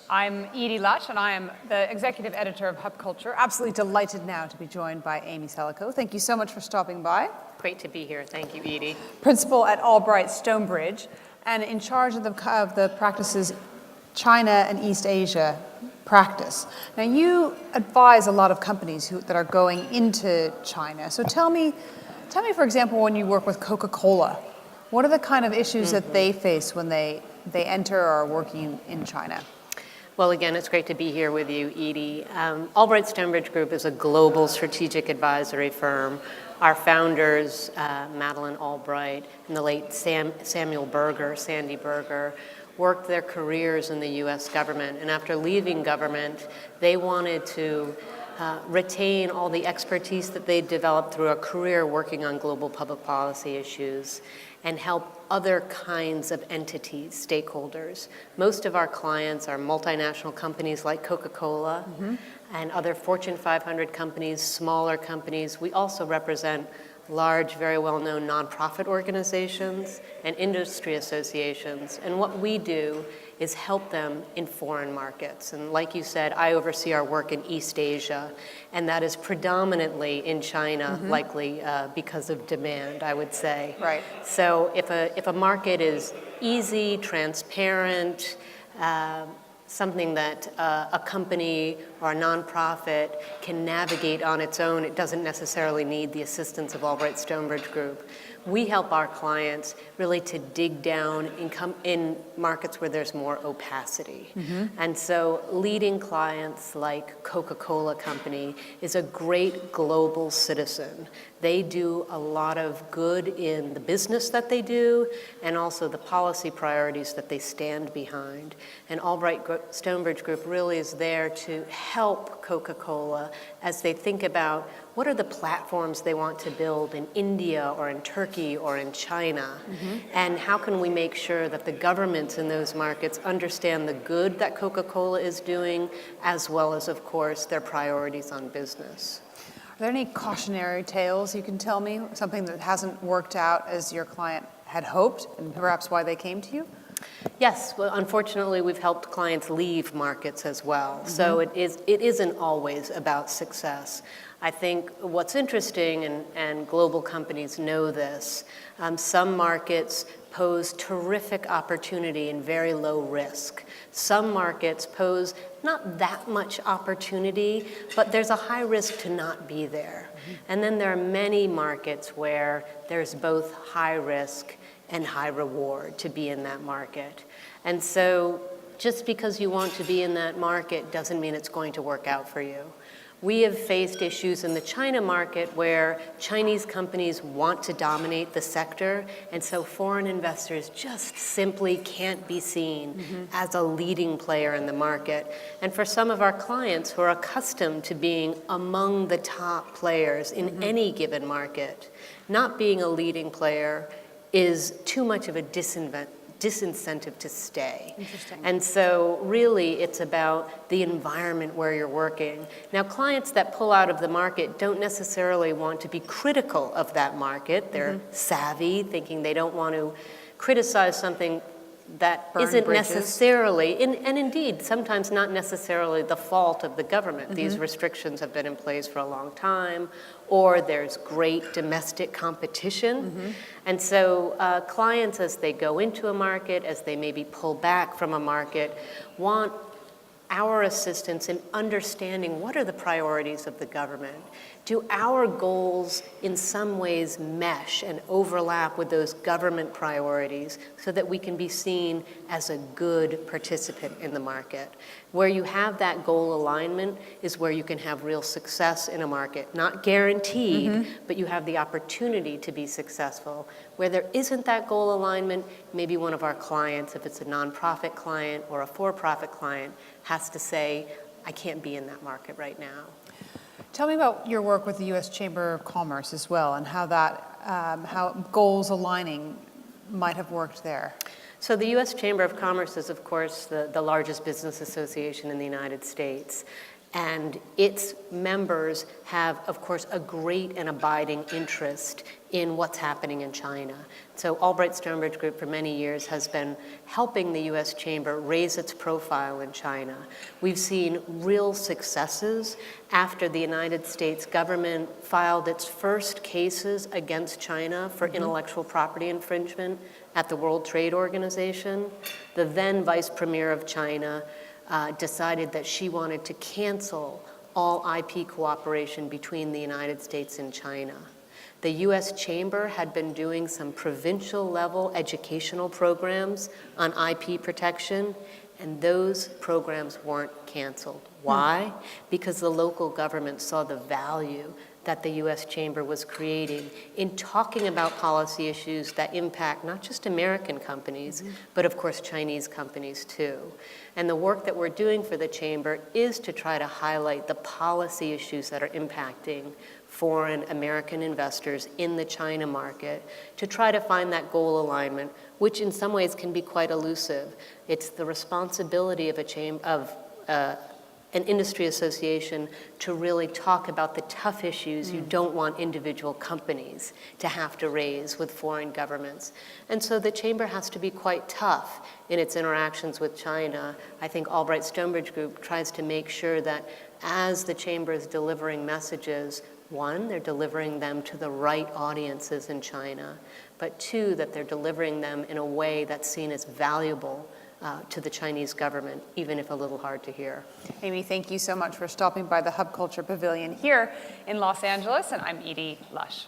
I'm Edie Lush, and I am the executive editor of Hub Culture. Absolutely delighted now to be joined by Amy Celico. Thank you so much for stopping by. Great to be here. Thank you, Edie. Principal at Albright Stonebridge, and in charge of the practices China and East Asia practice. Now, you advise a lot of companies that are going into China. So tell me, for example, when you work with Coca-Cola, what are the kind of issues that they face when they enter or are working in China? Well, again, it's great to be here with you, Edie. Albright Stonebridge Group is a global strategic advisory firm. Our founders, Madeline Albright and the late Sandy Berger, worked their careers in the U.S. government. And after leaving government, they wanted to retain all the expertise that they developed through a career working on global public policy issues and help other kinds of entities, stakeholders. Most of our clients are multinational companies like Coca-Cola and other Fortune 500 companies, smaller companies. We also represent large, very well-known nonprofit organizations and industry associations. And what we do is help them in foreign markets. And like you said, I oversee our work in East Asia, and that is predominantly in China, likely because of demand, I would say. Right. So if a market is easy, transparent, something that a company or a nonprofit can navigate on its own, it doesn't necessarily need the assistance of Albright Stonebridge Group. We help our clients really to dig down in markets where there's more opacity. And so leading clients like Coca-Cola Company is a great global citizen. They do a lot of good in the business that they do and also the policy priorities that they stand behind. And Albright Stonebridge Group really is there to help Coca-Cola as they think about what are the platforms they want to build in India or in Turkey or in China? And how can we make sure that the governments in those markets understand the good that Coca-Cola is doing, as well as, of course, their priorities on business? Are there any cautionary tales you can tell me? Something that hasn't worked out as your client had hoped, and perhaps why they came to you? Yes, well, unfortunately, we've helped clients leave markets as well. So it isn't always about success. I think what's interesting, and global companies know this, some markets pose terrific opportunity and very low risk. Some markets pose not that much opportunity, but there's a high risk to not be there. And then there are many markets where there's both high risk and high reward to be in that market. And so just because you want to be in that market doesn't mean it's going to work out for you. We have faced issues in the China market where Chinese companies want to dominate the sector, and so foreign investors just simply can't be seen as a leading player in the market. And for some of our clients who are accustomed to being among the top players in any given market, not being a leading player is too much of a disincentive to stay. Interesting. And so really it's about the environment where you're working. Now, clients that pull out of the market don't necessarily want to be critical of that market. They're savvy, thinking they don't want to criticize something that isn't necessarily, and indeed, sometimes not necessarily the fault of the government. These restrictions have been in place for a long time, or there's great domestic competition. And so clients, as they go into a market, as they maybe pull back from a market, want our assistance in understanding what are the priorities of the government. Do our goals in some ways mesh and overlap with those government priorities so that we can be seen as a good participant in the market? Where you have that goal alignment is where you can have real success in a market. Not guaranteed, but you have the opportunity to be successful. Where there isn't that goal alignment, maybe one of our clients, if it's a nonprofit client or a for-profit client, has to say, I can't be in that market right now. Tell me about your work with the U.S. Chamber of Commerce as well, and how goals aligning might have worked there. So the U.S. Chamber of Commerce is, of course, the largest business association in the United States. And its members have, of course, a great and abiding interest in what's happening in China. So Albright Stonebridge Group for many years has been helping the U.S. Chamber raise its profile in China. We've seen real successes after the United States government filed its first cases against China for intellectual property infringement at the World Trade Organization. The then Vice Premier of China decided that she wanted to cancel all IP cooperation between the United States and China. The U.S. Chamber had been doing some provincial level educational programs on IP protection, and those programs weren't canceled. Why? Because the local government saw the value that the U.S. Chamber was creating in talking about policy issues that impact not just American companies, but of course Chinese companies too. And the work that we're doing for the Chamber is to try to highlight the policy issues that are impacting foreign American investors in the China market, to try to find that goal alignment, which in some ways can be quite elusive. It's the responsibility of an industry association to really talk about the tough issues you don't want individual companies to have to raise with foreign governments. And so the Chamber has to be quite tough in its interactions with China. I think Albright Stonebridge Group tries to make sure that as the Chamber is delivering messages, one, they're delivering them to the right audiences in China, but two, that they're delivering them in a way that's seen as valuable to the Chinese government, even if a little hard to hear. Amy, thank you so much for stopping by the Hub Culture Pavilion here in Los Angeles, and I'm Edie Lush.